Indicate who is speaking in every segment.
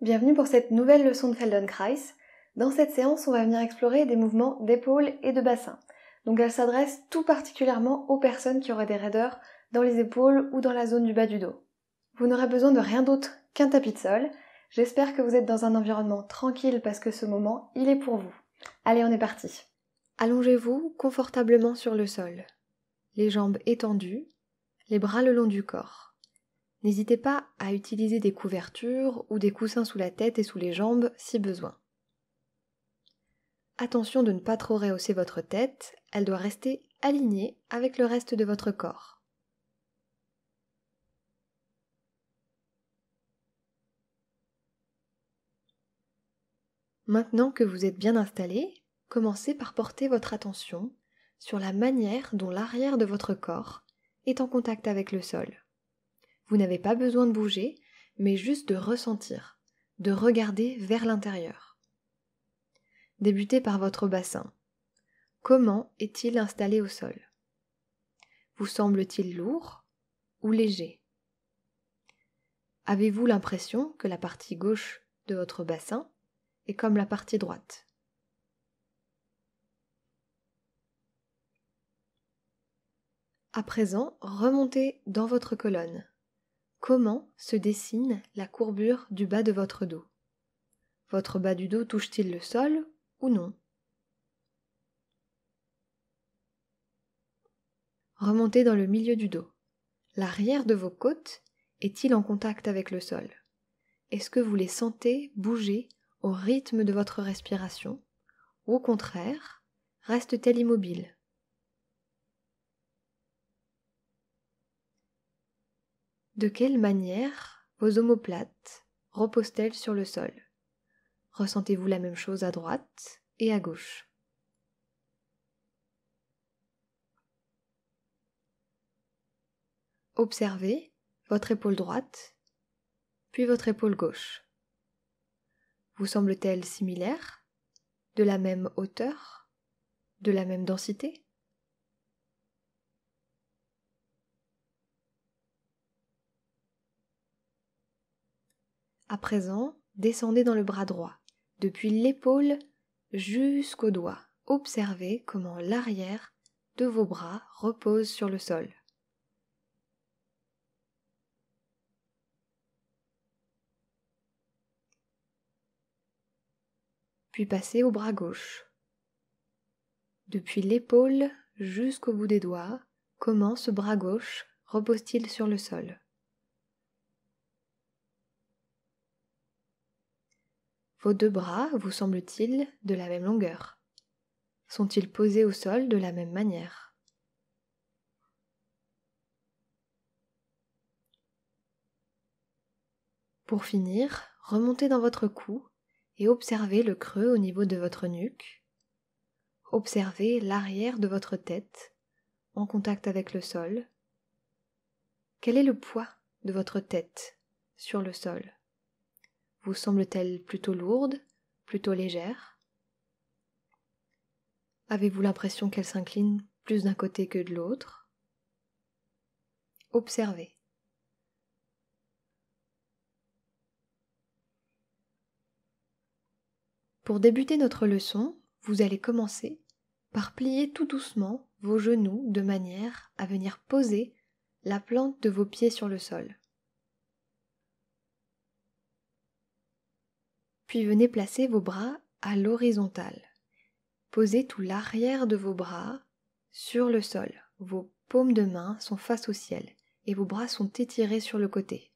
Speaker 1: Bienvenue pour cette nouvelle leçon de Feldenkrais. Dans cette séance, on va venir explorer des mouvements d'épaules et de bassin. Donc elle s'adresse tout particulièrement aux personnes qui auraient des raideurs dans les épaules ou dans la zone du bas du dos. Vous n'aurez besoin de rien d'autre qu'un tapis de sol. J'espère que vous êtes dans un environnement tranquille parce que ce moment, il est pour vous. Allez, on est parti. Allongez-vous confortablement sur le sol, les jambes étendues, les bras le long du corps. N'hésitez pas à utiliser des couvertures ou des coussins sous la tête et sous les jambes si besoin. Attention de ne pas trop rehausser votre tête, elle doit rester alignée avec le reste de votre corps. Maintenant que vous êtes bien installé, commencez par porter votre attention sur la manière dont l'arrière de votre corps est en contact avec le sol. Vous n'avez pas besoin de bouger, mais juste de ressentir, de regarder vers l'intérieur. Débutez par votre bassin. Comment est-il installé au sol? Vous semble-t-il lourd ou léger? Avez-vous l'impression que la partie gauche de votre bassin est comme la partie droite? À présent, remontez dans votre colonne. Comment se dessine la courbure du bas de votre dos? Votre bas du dos touche-t-il le sol ou non? Remontez dans le milieu du dos. L'arrière de vos côtes est-il en contact avec le sol? Est-ce que vous les sentez bouger au rythme de votre respiration? Ou au contraire, reste-t-elle immobile? De quelle manière vos omoplates reposent-elles sur le sol? Ressentez-vous la même chose à droite et à gauche? Observez votre épaule droite, puis votre épaule gauche. Vous semble-t-elle similaire, de la même hauteur, de la même densité? À présent, descendez dans le bras droit, depuis l'épaule jusqu'au doigt. Observez comment l'arrière de vos bras repose sur le sol. Puis passez au bras gauche. Depuis l'épaule jusqu'au bout des doigts, comment ce bras gauche repose-t-il sur le sol? Vos deux bras vous semblent-ils de la même longueur? Sont-ils posés au sol de la même manière? Pour finir, remontez dans votre cou et observez le creux au niveau de votre nuque. Observez l'arrière de votre tête en contact avec le sol. Quel est le poids de votre tête sur le sol? Vous semble-t-elle plutôt lourde, plutôt légère? Avez-vous l'impression qu'elle s'incline plus d'un côté que de l'autre? Observez. Pour débuter notre leçon, vous allez commencer par plier tout doucement vos genoux de manière à venir poser la plante de vos pieds sur le sol. Puis venez placer vos bras à l'horizontale. Posez tout l'arrière de vos bras sur le sol. Vos paumes de main sont face au ciel et vos bras sont étirés sur le côté.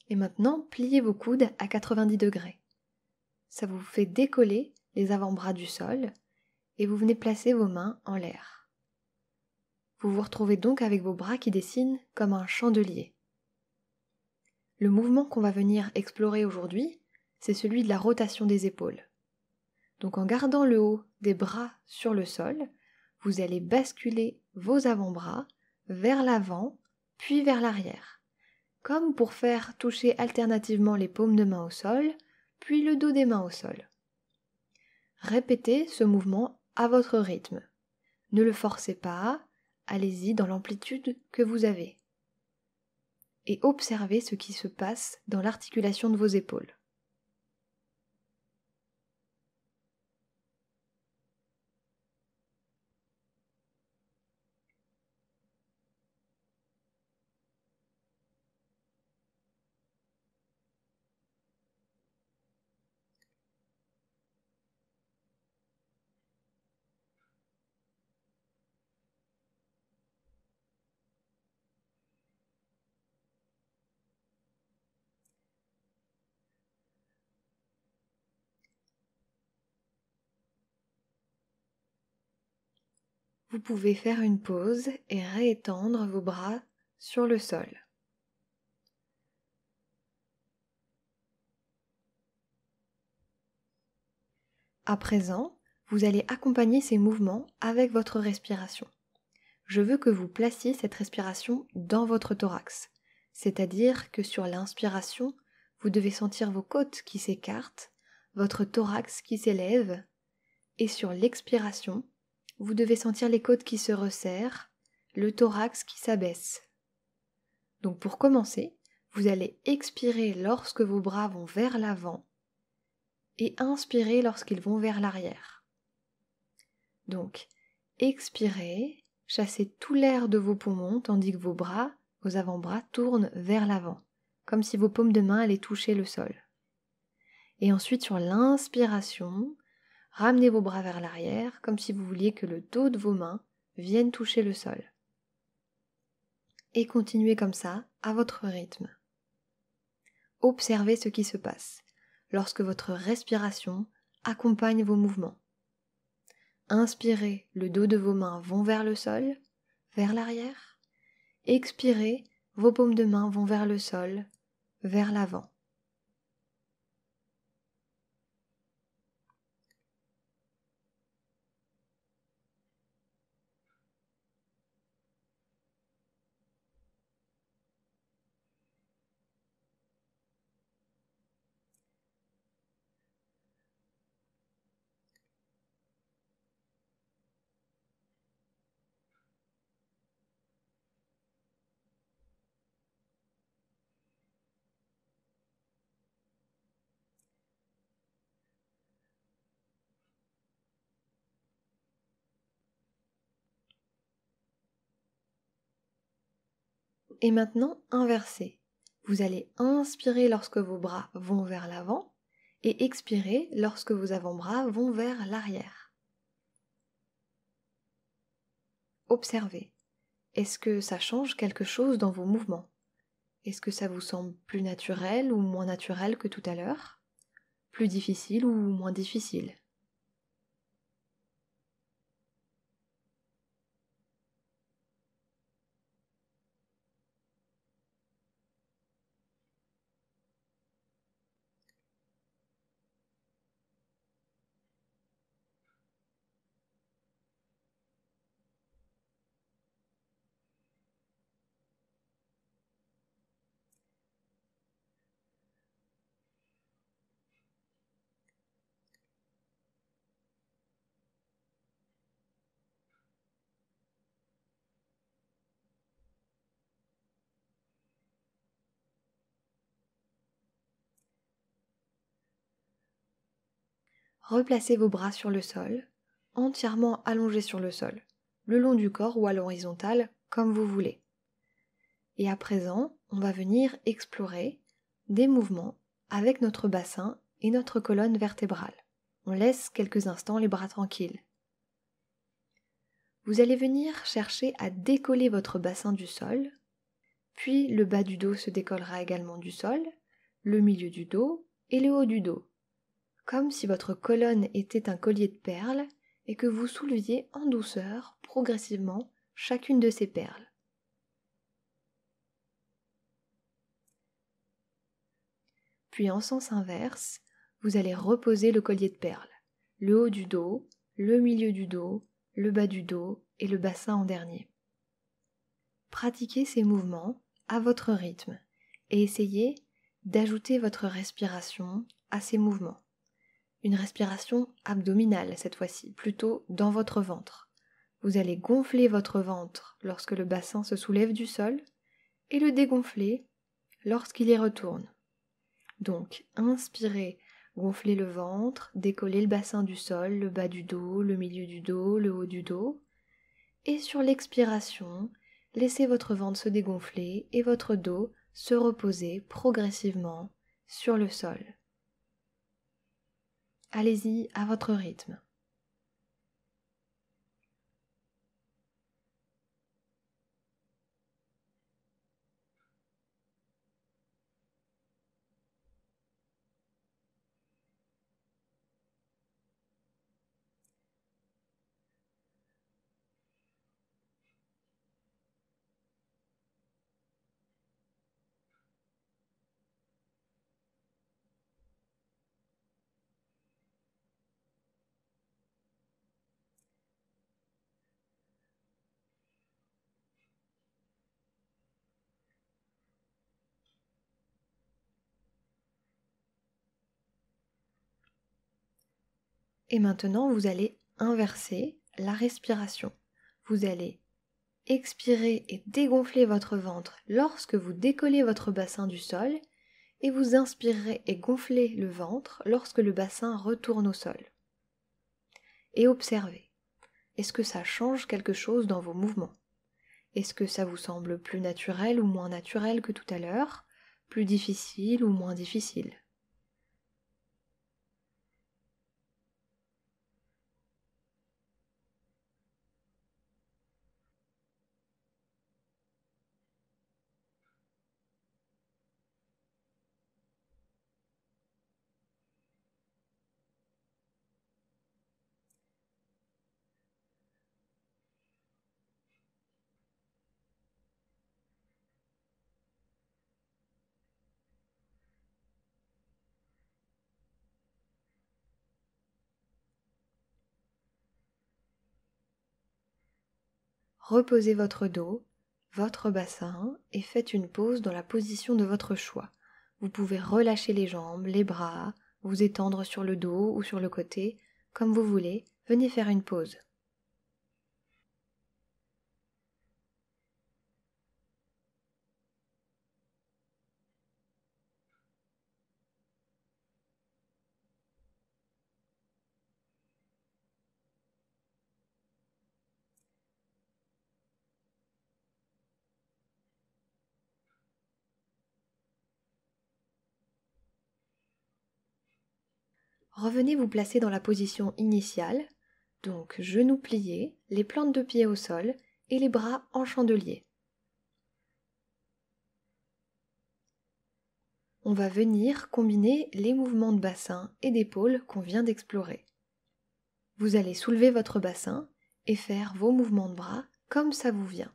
Speaker 1: Et maintenant, pliez vos coudes à 90 degrés. Ça vous fait décoller les avant-bras du sol et vous venez placer vos mains en l'air. Vous vous retrouvez donc avec vos bras qui dessinent comme un chandelier. Le mouvement qu'on va venir explorer aujourd'hui, c'est celui de la rotation des épaules. Donc en gardant le haut des bras sur le sol, vous allez basculer vos avant-bras vers l'avant puis vers l'arrière, comme pour faire toucher alternativement les paumes de main au sol, puis le dos des mains au sol. Répétez ce mouvement à votre rythme. Ne le forcez pas, allez-y dans l'amplitude que vous avez. et observez ce qui se passe dans l'articulation de vos épaules. Vous pouvez faire une pause et réétendre vos bras sur le sol. À présent, vous allez accompagner ces mouvements avec votre respiration. Je veux que vous placiez cette respiration dans votre thorax, c'est-à-dire que sur l'inspiration, vous devez sentir vos côtes qui s'écartent, votre thorax qui s'élève, et sur l'expiration, vous devez sentir les côtes qui se resserrent, le thorax qui s'abaisse. Donc pour commencer, vous allez expirer lorsque vos bras vont vers l'avant et inspirer lorsqu'ils vont vers l'arrière. Donc, expirez, chassez tout l'air de vos poumons tandis que vos avant-bras tournent vers l'avant, comme si vos paumes de main allaient toucher le sol. Et ensuite, sur l'inspiration, ramenez vos bras vers l'arrière, comme si vous vouliez que le dos de vos mains vienne toucher le sol. Et continuez comme ça, à votre rythme. Observez ce qui se passe lorsque votre respiration accompagne vos mouvements. Inspirez, le dos de vos mains vont vers le sol, vers l'arrière. Expirez, vos paumes de main vont vers le sol, vers l'avant. Et maintenant, inversez. Vous allez inspirer lorsque vos bras vont vers l'avant et expirer lorsque vos avant-bras vont vers l'arrière. Observez. Est-ce que ça change quelque chose dans vos mouvements? Est-ce que ça vous semble plus naturel ou moins naturel que tout à l'heure? Plus difficile ou moins difficile? Replacez vos bras sur le sol, entièrement allongés sur le sol, le long du corps ou à l'horizontale, comme vous voulez. Et à présent, on va venir explorer des mouvements avec notre bassin et notre colonne vertébrale. On laisse quelques instants les bras tranquilles. Vous allez venir chercher à décoller votre bassin du sol, puis le bas du dos se décollera également du sol, le milieu du dos et le haut du dos, comme si votre colonne était un collier de perles et que vous souleviez en douceur, progressivement, chacune de ces perles. Puis en sens inverse, vous allez reposer le collier de perles, le haut du dos, le milieu du dos, le bas du dos et le bassin en dernier. Pratiquez ces mouvements à votre rythme et essayez d'ajouter votre respiration à ces mouvements. Une respiration abdominale cette fois-ci, plutôt dans votre ventre. Vous allez gonfler votre ventre lorsque le bassin se soulève du sol et le dégonfler lorsqu'il y retourne. Donc, inspirez, gonflez le ventre, décollez le bassin du sol, le bas du dos, le milieu du dos, le haut du dos. Et sur l'expiration, laissez votre ventre se dégonfler et votre dos se reposer progressivement sur le sol. Allez-y à votre rythme. Et maintenant, vous allez inverser la respiration. Vous allez expirer et dégonfler votre ventre lorsque vous décollez votre bassin du sol et vous inspirerez et gonflez le ventre lorsque le bassin retourne au sol. Et observez, est-ce que ça change quelque chose dans vos mouvements? Est-ce que ça vous semble plus naturel ou moins naturel que tout à l'heure? Plus difficile ou moins difficile? Reposez votre dos, votre bassin et faites une pause dans la position de votre choix. Vous pouvez relâcher les jambes, les bras, vous étendre sur le dos ou sur le côté, comme vous voulez. Venez faire une pause. Revenez vous placer dans la position initiale, donc genoux pliés, les plantes de pied au sol et les bras en chandelier. On va venir combiner les mouvements de bassin et d'épaule qu'on vient d'explorer. Vous allez soulever votre bassin et faire vos mouvements de bras comme ça vous vient.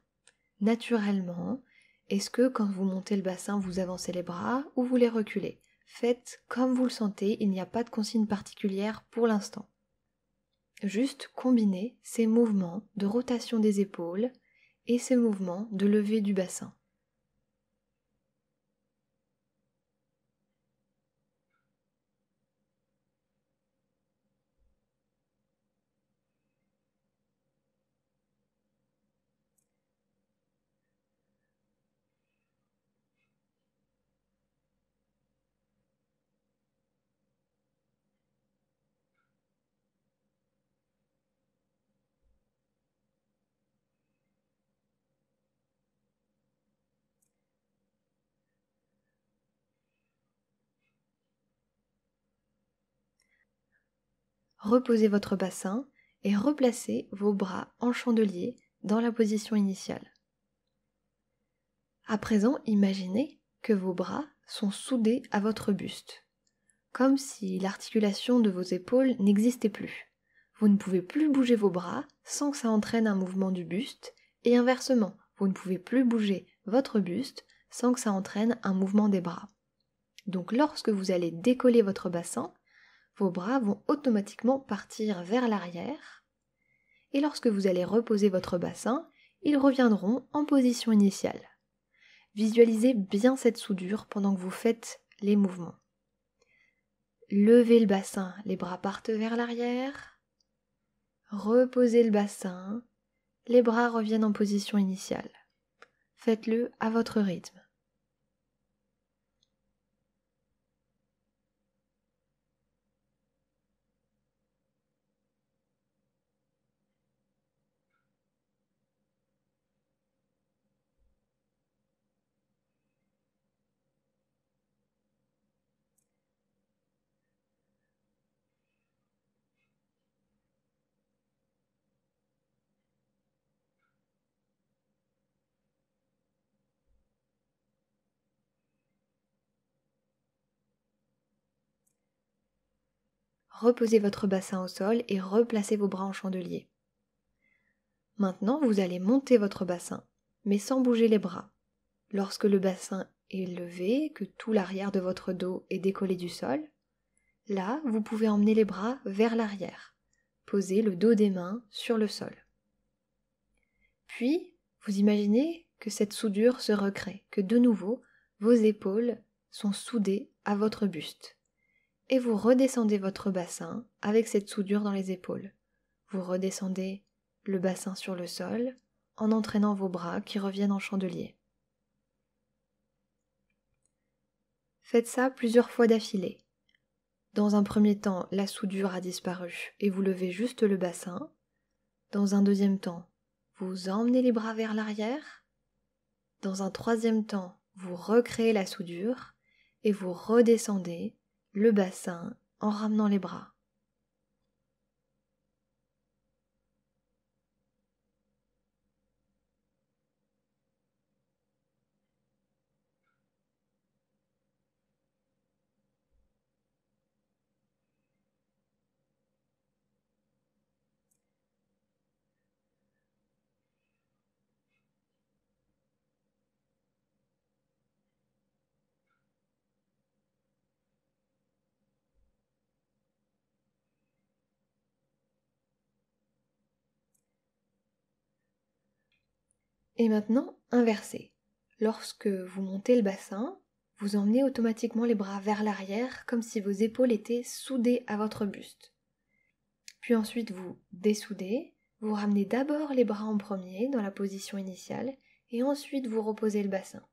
Speaker 1: Naturellement, est-ce que quand vous montez le bassin, vous avancez les bras ou vous les reculez? Faites comme vous le sentez, il n'y a pas de consigne particulière pour l'instant. Juste combinez ces mouvements de rotation des épaules et ces mouvements de levée du bassin. Reposez votre bassin et replacez vos bras en chandelier dans la position initiale. À présent, imaginez que vos bras sont soudés à votre buste, comme si l'articulation de vos épaules n'existait plus. Vous ne pouvez plus bouger vos bras sans que ça entraîne un mouvement du buste, et inversement, vous ne pouvez plus bouger votre buste sans que ça entraîne un mouvement des bras. Donc lorsque vous allez décoller votre bassin, vos bras vont automatiquement partir vers l'arrière, et lorsque vous allez reposer votre bassin, ils reviendront en position initiale. Visualisez bien cette soudure pendant que vous faites les mouvements. Levez le bassin, les bras partent vers l'arrière. Reposez le bassin, les bras reviennent en position initiale. Faites-le à votre rythme. reposez votre bassin au sol et replacez vos bras en chandelier. Maintenant, vous allez monter votre bassin, mais sans bouger les bras. Lorsque le bassin est levé, que tout l'arrière de votre dos est décollé du sol, là, vous pouvez emmener les bras vers l'arrière. Posez le dos des mains sur le sol. Puis, vous imaginez que cette soudure se recrée, que de nouveau, vos épaules sont soudées à votre buste. Et vous redescendez votre bassin avec cette soudure dans les épaules. Vous redescendez le bassin sur le sol en entraînant vos bras qui reviennent en chandelier. Faites ça plusieurs fois d'affilée. Dans un premier temps, la soudure a disparu et vous levez juste le bassin. Dans un deuxième temps, vous emmenez les bras vers l'arrière. Dans un troisième temps, vous recréez la soudure et vous redescendez le bassin en ramenant les bras. Et maintenant, inversez. Lorsque vous montez le bassin, vous emmenez automatiquement les bras vers l'arrière comme si vos épaules étaient soudées à votre buste. Puis ensuite vous dessoudez, vous ramenez d'abord les bras en premier dans la position initiale et ensuite vous reposez le bassin.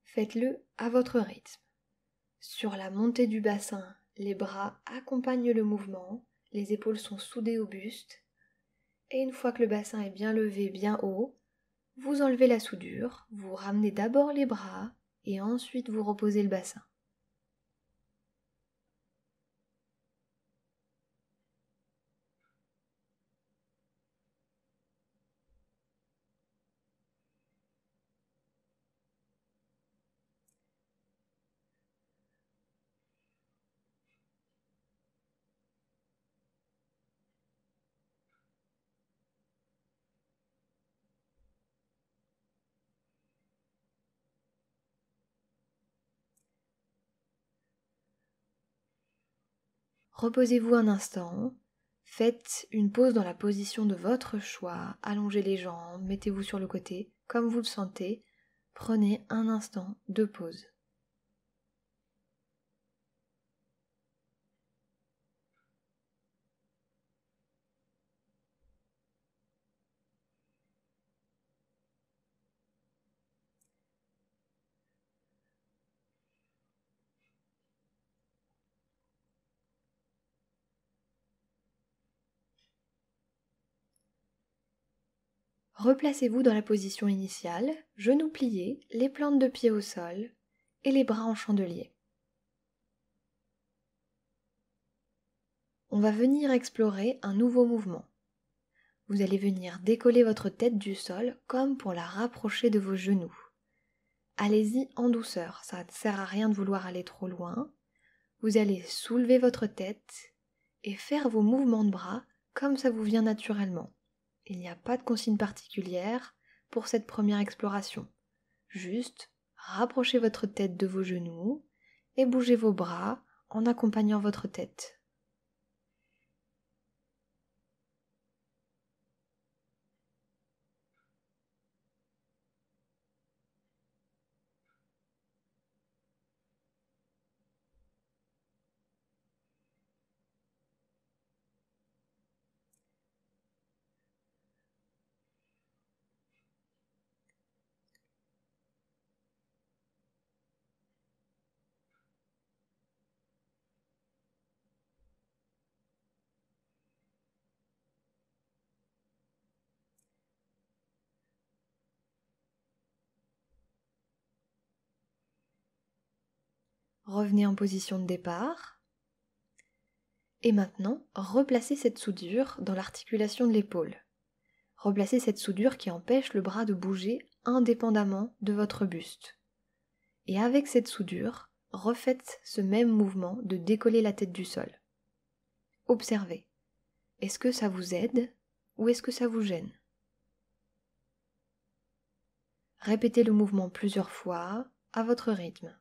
Speaker 1: Faites-le à votre rythme. Sur la montée du bassin, les bras accompagnent le mouvement, les épaules sont soudées au buste et une fois que le bassin est bien levé, bien haut, vous enlevez la soudure, vous ramenez d'abord les bras et ensuite vous reposez le bassin. Reposez-vous un instant, faites une pause dans la position de votre choix, allongez les jambes, mettez-vous sur le côté, comme vous le sentez, prenez un instant de pause. Replacez-vous dans la position initiale, genoux pliés, les plantes de pied au sol et les bras en chandelier. On va venir explorer un nouveau mouvement. Vous allez venir décoller votre tête du sol comme pour la rapprocher de vos genoux. Allez-y en douceur, ça ne sert à rien de vouloir aller trop loin. Vous allez soulever votre tête et faire vos mouvements de bras comme ça vous vient naturellement. Il n'y a pas de consigne particulière pour cette première exploration. Juste rapprochez votre tête de vos genoux et bougez vos bras en accompagnant votre tête. Revenez en position de départ. Et maintenant, replacez cette soudure dans l'articulation de l'épaule. Replacez cette soudure qui empêche le bras de bouger indépendamment de votre buste. Et avec cette soudure, refaites ce même mouvement de décoller la tête du sol. observez. Est-ce que ça vous aide ou est-ce que ça vous gêne? Répétez le mouvement plusieurs fois à votre rythme.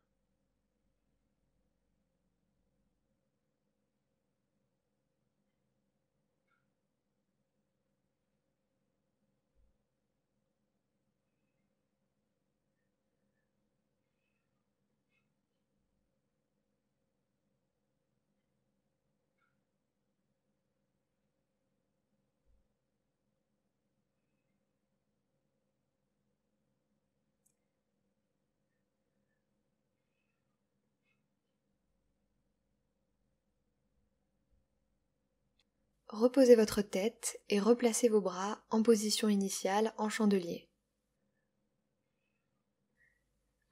Speaker 1: Reposez votre tête et replacez vos bras en position initiale en chandelier.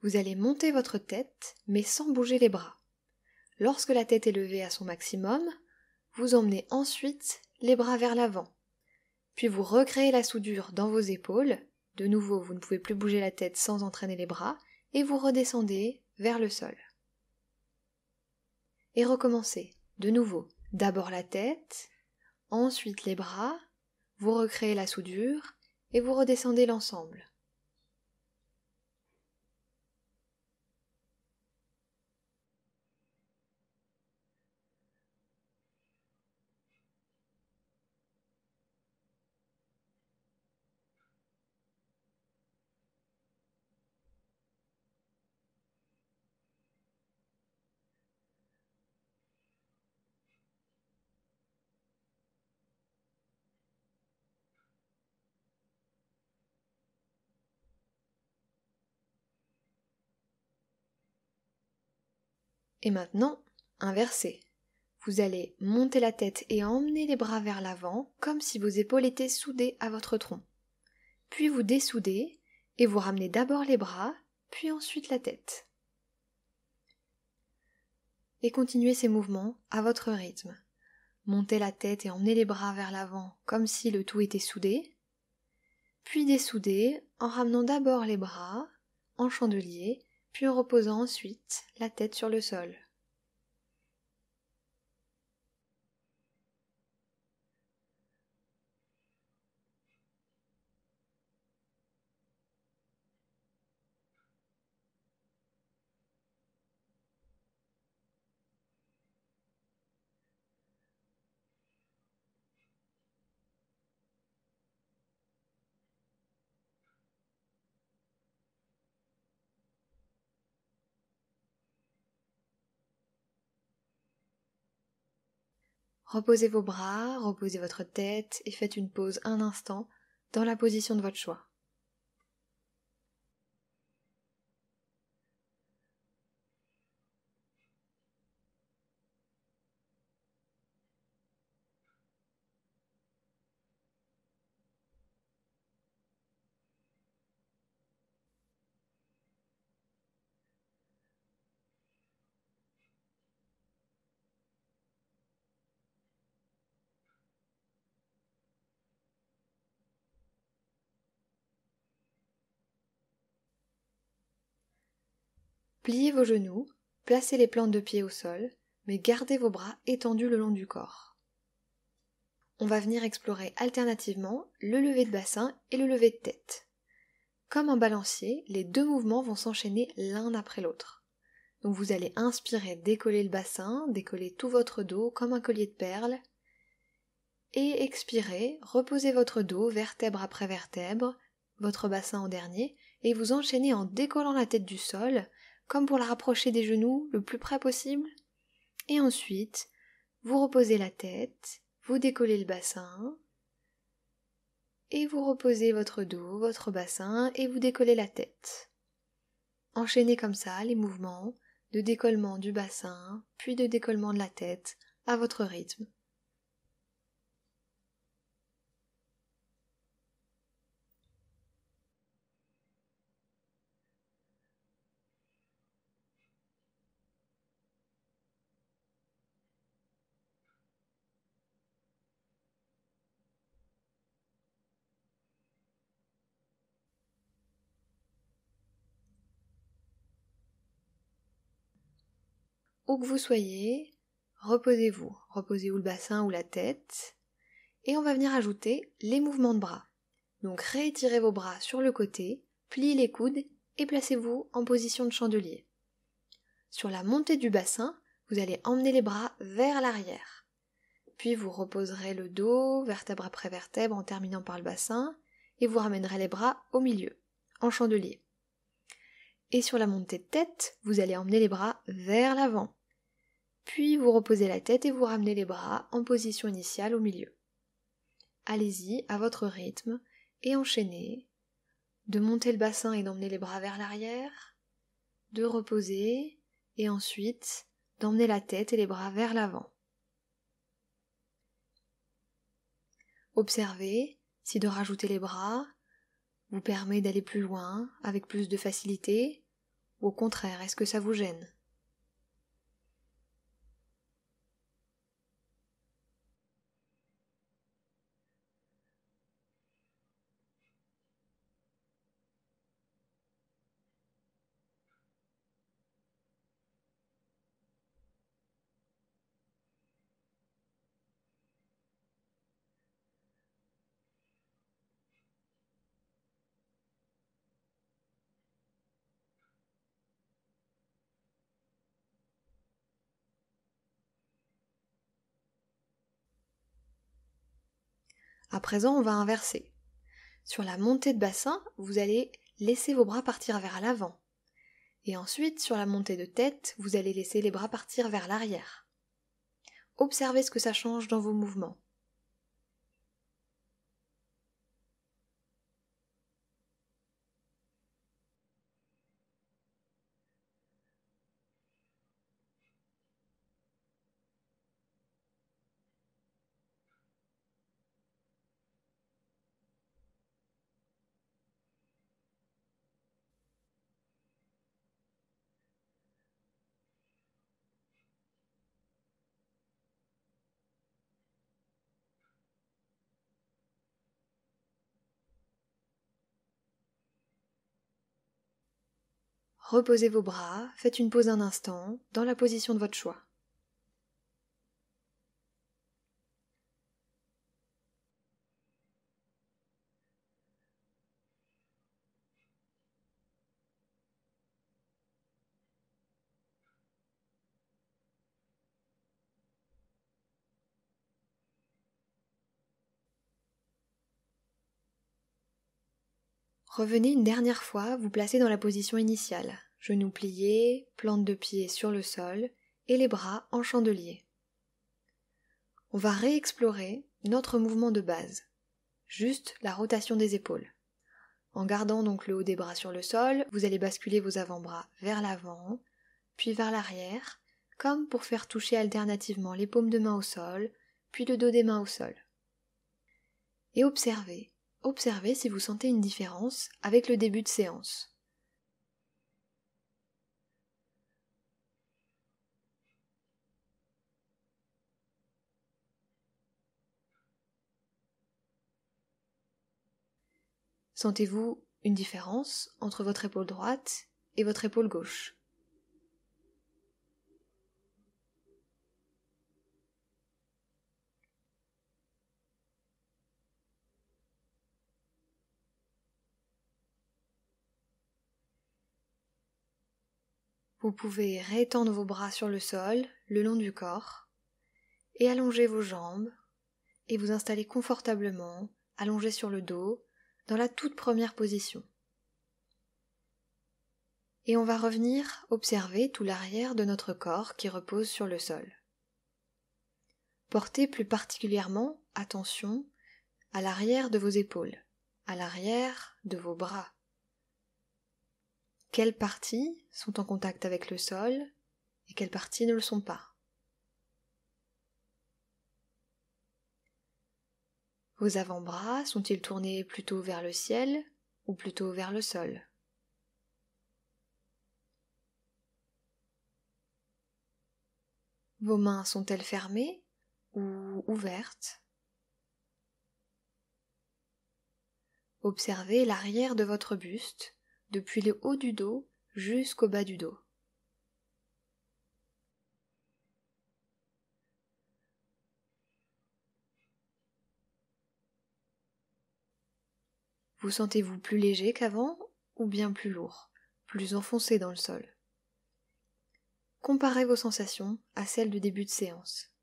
Speaker 1: Vous allez monter votre tête mais sans bouger les bras. Lorsque la tête est levée à son maximum, vous emmenez ensuite les bras vers l'avant. Puis vous recréez la soudure dans vos épaules. De nouveau, vous ne pouvez plus bouger la tête sans entraîner les bras et vous redescendez vers le sol. Et recommencez. De nouveau, d'abord la tête, ensuite les bras, vous recréez la soudure et vous redescendez l'ensemble. Et maintenant, inversez. Vous allez monter la tête et emmener les bras vers l'avant comme si vos épaules étaient soudées à votre tronc. Puis vous dessoudez et vous ramenez d'abord les bras, puis ensuite la tête. Et continuez ces mouvements à votre rythme. Montez la tête et emmenez les bras vers l'avant comme si le tout était soudé, puis dessoudez en ramenant d'abord les bras en chandelier, puis en reposant ensuite la tête sur le sol. Reposez vos bras, reposez votre tête et faites une pause un instant dans la position de votre choix. Pliez vos genoux, placez les plantes de pied au sol, mais gardez vos bras étendus le long du corps. On va venir explorer alternativement le lever de bassin et le lever de tête. Comme un balancier, les deux mouvements vont s'enchaîner l'un après l'autre. Donc vous allez inspirer, décoller le bassin, décoller tout votre dos comme un collier de perles, et expirer, reposez votre dos vertèbre après vertèbre, votre bassin en dernier, et vous enchaînez en décollant la tête du sol, comme pour la rapprocher des genoux le plus près possible. Et ensuite, vous reposez la tête, vous décollez le bassin, et vous reposez votre dos, votre bassin, et vous décollez la tête. Enchaînez comme ça les mouvements de décollement du bassin, puis de décollement de la tête, à votre rythme. Où que vous soyez, reposez-vous. Reposez ou le bassin ou la tête. Et on va venir ajouter les mouvements de bras. Donc réétirez vos bras sur le côté, pliez les coudes et placez-vous en position de chandelier. Sur la montée du bassin, vous allez emmener les bras vers l'arrière. Puis vous reposerez le dos, vertèbre après vertèbre en terminant par le bassin, et vous ramènerez les bras au milieu, en chandelier. Et sur la montée de tête, vous allez emmener les bras vers l'avant. Puis vous reposez la tête et vous ramenez les bras en position initiale au milieu. Allez-y à votre rythme et enchaînez de monter le bassin et d'emmener les bras vers l'arrière, de reposer et ensuite d'emmener la tête et les bras vers l'avant. Observez si de rajouter les bras vous permet d'aller plus loin avec plus de facilité ou au contraire, est-ce que ça vous gêne ? À présent, on va inverser. Sur la montée de bassin, vous allez laisser vos bras partir vers l'avant. Et ensuite, sur la montée de tête, vous allez laisser les bras partir vers l'arrière. Observez ce que ça change dans vos mouvements. Reposez vos bras, faites une pause un instant, dans la position de votre choix. Revenez une dernière fois, vous placez dans la position initiale, genoux pliés, plante de pied sur le sol et les bras en chandelier. On va réexplorer notre mouvement de base, juste la rotation des épaules. En gardant donc le haut des bras sur le sol, vous allez basculer vos avant-bras vers l'avant, puis vers l'arrière, comme pour faire toucher alternativement les paumes de main au sol, puis le dos des mains au sol. Et observez si vous sentez une différence avec le début de séance. Sentez-vous une différence entre votre épaule droite et votre épaule gauche ? Vous pouvez réétendre vos bras sur le sol, le long du corps, et allonger vos jambes, et vous installer confortablement, allongé sur le dos, dans la toute première position. Et on va revenir observer tout l'arrière de notre corps qui repose sur le sol. Portez plus particulièrement attention à l'arrière de vos épaules, à l'arrière de vos bras. Quelles parties sont en contact avec le sol et quelles parties ne le sont pas. Vos avant-bras sont-ils tournés plutôt vers le ciel ou plutôt vers le sol ? Vos mains sont-elles fermées ou ouvertes ? Observez l'arrière de votre buste, depuis le haut du dos jusqu'au bas du dos. Vous sentez-vous plus léger qu'avant ou bien plus lourd, plus enfoncé dans le sol? Comparez vos sensations à celles du début de séance.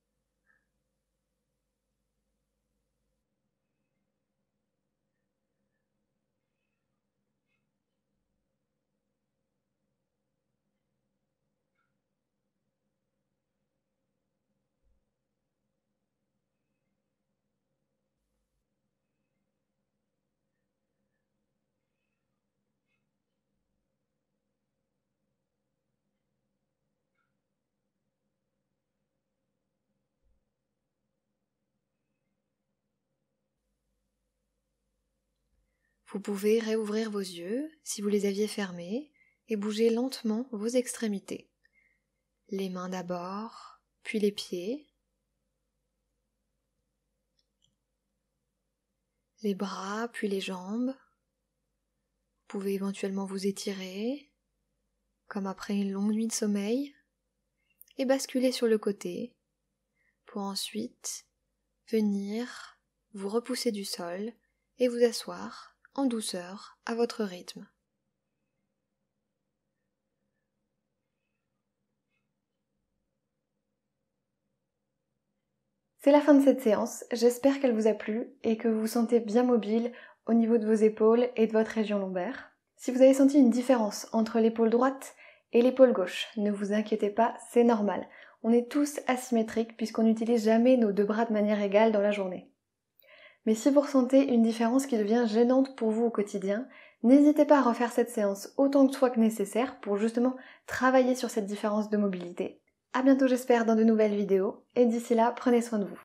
Speaker 1: Vous pouvez réouvrir vos yeux si vous les aviez fermés et bouger lentement vos extrémités. Les mains d'abord, puis les pieds, les bras, puis les jambes. Vous pouvez éventuellement vous étirer, comme après une longue nuit de sommeil, et basculer sur le côté, pour ensuite venir vous repousser du sol et vous asseoir en douceur à votre rythme. C'est la fin de cette séance, j'espère qu'elle vous a plu et que vous vous sentez bien mobile au niveau de vos épaules et de votre région lombaire. Si vous avez senti une différence entre l'épaule droite et l'épaule gauche, ne vous inquiétez pas, c'est normal. On est tous asymétriques puisqu'on n'utilise jamais nos deux bras de manière égale dans la journée. Mais si vous ressentez une différence qui devient gênante pour vous au quotidien, n'hésitez pas à refaire cette séance autant que soit que nécessaire pour justement travailler sur cette différence de mobilité. À bientôt j'espère dans de nouvelles vidéos et d'ici là, prenez soin de vous.